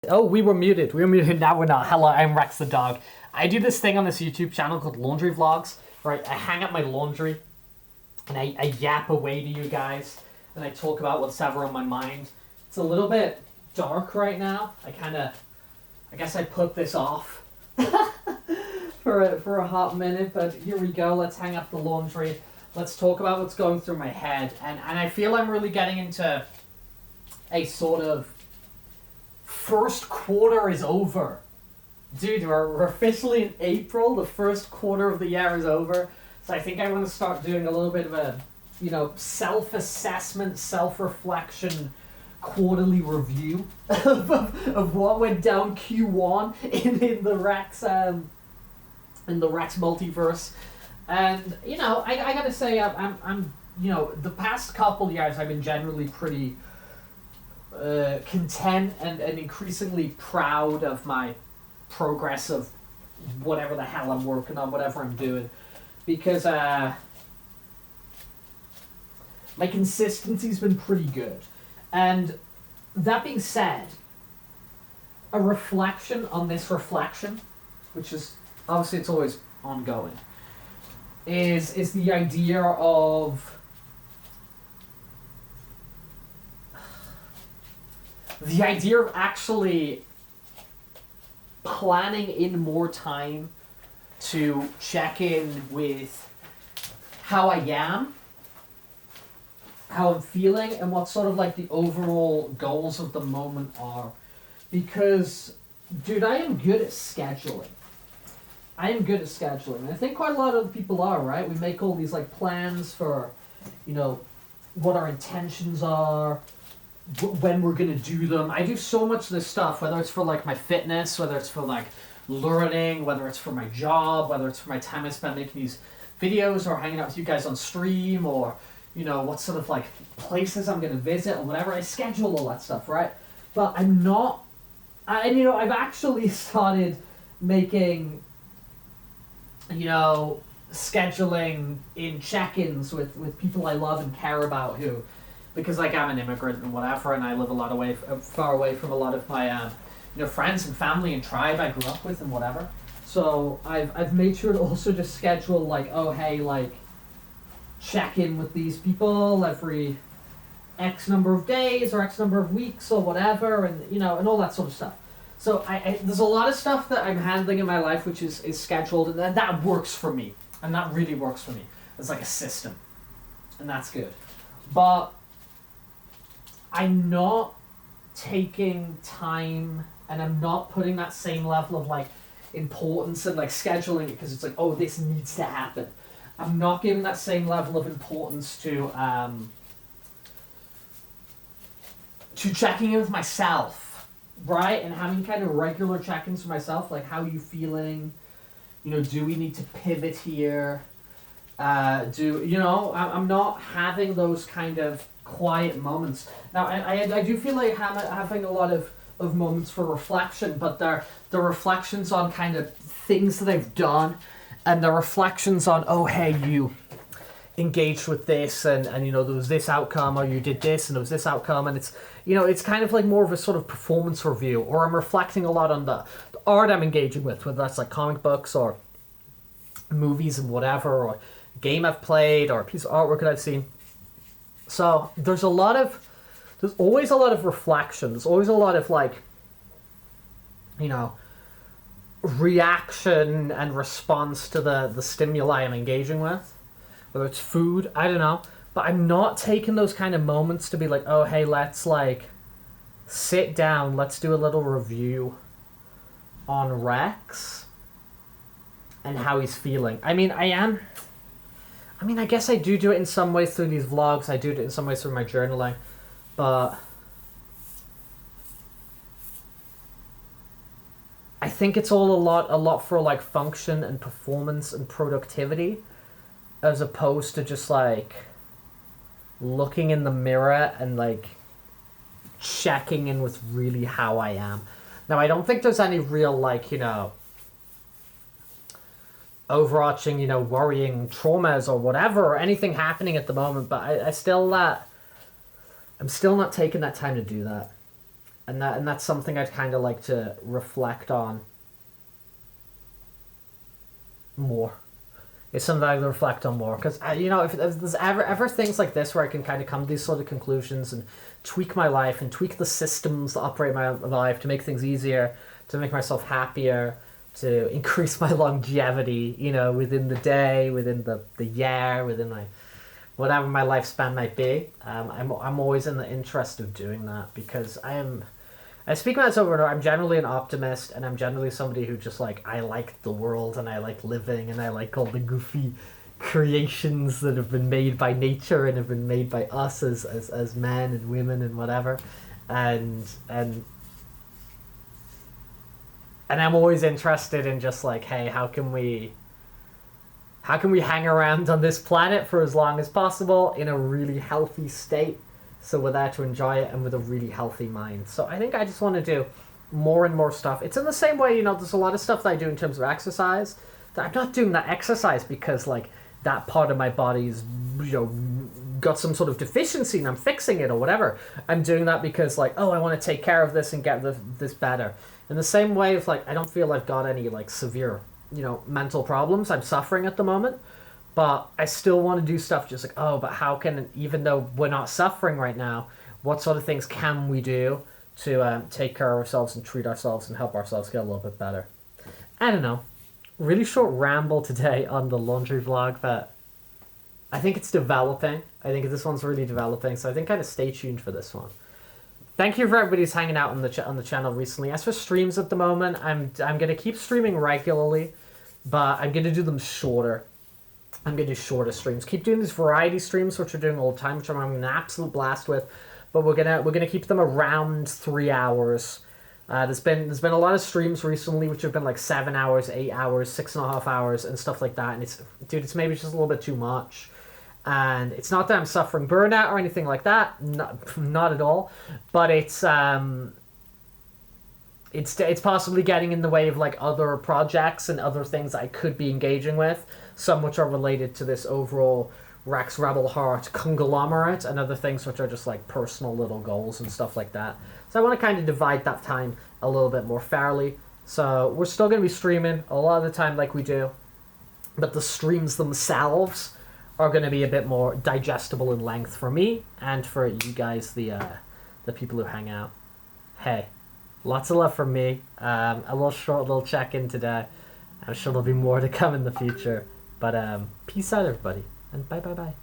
Oh, we were muted. We were muted. Now we're not. Hello, I'm Rex the dog. I do this thing on this YouTube channel called Laundry Vlogs, where I hang up my laundry and I yap away to you guys and I talk about what's ever on my mind. It's a little bit dark right now. I guess I put this off for a hot minute, but here we go. Let's hang up the laundry. Let's talk about what's going through my head. And I feel I'm really getting into a sort of first quarter is over. Dude, we're officially in April. The first quarter of the year is over. So I think I want to start doing a little bit of a, self-assessment, self-reflection, quarterly review of what went down Q1 in the Rex multiverse. And I gotta say I'm the past couple years I've been generally pretty content and increasingly proud of my progress of whatever the hell I'm working on, whatever I'm doing, because my consistency's been pretty good. And that being said, a reflection on this reflection, which is obviously it's always ongoing, is the idea of actually planning in more time to check in with how I am, how I'm feeling, and what sort of like the overall goals of the moment are. Because, dude, I am good at scheduling. I think quite a lot of people are, right? We make all these like plans for, what our intentions are, when we're gonna do them. I do so much of this stuff, whether it's for like my fitness, whether it's for like learning, whether it's for my job, whether it's for my time I spend making these videos or hanging out with you guys on stream, or what sort of like places I'm gonna visit or whatever. I schedule all that stuff, right? But I'm not, I've actually started making scheduling in check-ins with people I love and care about, who, because like I'm an immigrant and whatever, and I live far away from a lot of my friends and family and tribe I grew up with and whatever. So I've made sure to also just schedule like, oh hey, like check in with these people every X number of days or X number of weeks or whatever, and and all that sort of stuff. So I there's a lot of stuff that I'm handling in my life which is scheduled, and that works for me, and that really works for me. It's like a system, and that's good. But I'm not taking time, and I'm not putting that same level of like importance and like scheduling it because it's like, oh, this needs to happen. I'm not giving that same level of importance to checking in with myself, right? And having kind of regular check-ins with myself, like, how are you feeling? Do we need to pivot here? I'm not having those kind of quiet moments. Now, I do feel like having a lot of moments for reflection, but they're reflections on kind of things that I've done, and the reflections on, oh, hey, you engaged with this, and there was this outcome, or you did this, and there was this outcome, and it's kind of like more of a sort of performance review, or I'm reflecting a lot on the art I'm engaging with, whether that's like comic books, or movies and whatever, or a game I've played, or a piece of artwork that I've seen. So there's always a lot of reflection. There's always a lot of like, reaction and response to the stimuli I'm engaging with, whether it's food, I don't know. But I'm not taking those kind of moments to be like, oh, hey, let's like sit down, let's do a little review on Rex and how he's feeling. I guess I do it in some ways through these vlogs. I do it in some ways through my journaling. But I think it's all a lot for like function and performance and productivity, as opposed to just like looking in the mirror and like checking in with really how I am. Now, I don't think there's any real like, overarching, worrying traumas or whatever, or anything happening at the moment, but I'm still not taking that time to do that. and that's something I'd kind of like to reflect on more. It's something I reflect on more because if there's ever things like this where I can kind of come to these sort of conclusions and tweak my life and tweak the systems that operate my life to make things easier, to make myself happier, to increase my longevity, within the day, within the year, within my whatever my lifespan might be. I'm always in the interest of doing that because I speak about this over and over. I'm generally an optimist, and I'm generally somebody who just I like the world, and I like living, and I like all the goofy creations that have been made by nature and have been made by us as men and women and whatever, and I'm always interested in just hey, how can we hang around on this planet for as long as possible in a really healthy state? So we're there to enjoy it and with a really healthy mind. So I think I just want to do more and more stuff. It's in the same way, there's a lot of stuff that I do in terms of exercise. That I'm not doing that exercise because that part of my body's got some sort of deficiency and I'm fixing it or whatever. I'm doing that because I want to take care of this and get this better. In the same way of I don't feel I've got any severe mental problems. I'm suffering at the moment. But I still want to do stuff just but how can, even though we're not suffering right now, what sort of things can we do to take care of ourselves and treat ourselves and help ourselves get a little bit better? I don't know. Really short ramble today on the laundry vlog, but I think it's developing. I think this one's really developing, so I think kind of stay tuned for this one. Thank you for everybody who's hanging out on the channel recently. As for streams at the moment, I'm going to keep streaming regularly, but I'm going to do them shorter. I'm going to do shorter streams. Keep doing these variety streams, which we're doing all the time, which I'm having an absolute blast with. But we're gonna keep them around 3 hours. There's been a lot of streams recently, which have been 7 hours, 8 hours, 6.5 hours, and stuff like that. And it's maybe just a little bit too much. And it's not that I'm suffering burnout or anything like that. Not at all. But it's possibly getting in the way of other projects and other things I could be engaging with, some which are related to this overall Rex Rebel Heart conglomerate, and other things which are just personal little goals and stuff like that. So I want to kind of divide that time a little bit more fairly. So we're still going to be streaming a lot of the time like we do, but the streams themselves are going to be a bit more digestible in length for me and for you guys, the people who hang out. Hey. Lots of love from me. A little check-in today. I'm sure there'll be more to come in the future. But peace out, everybody. And bye.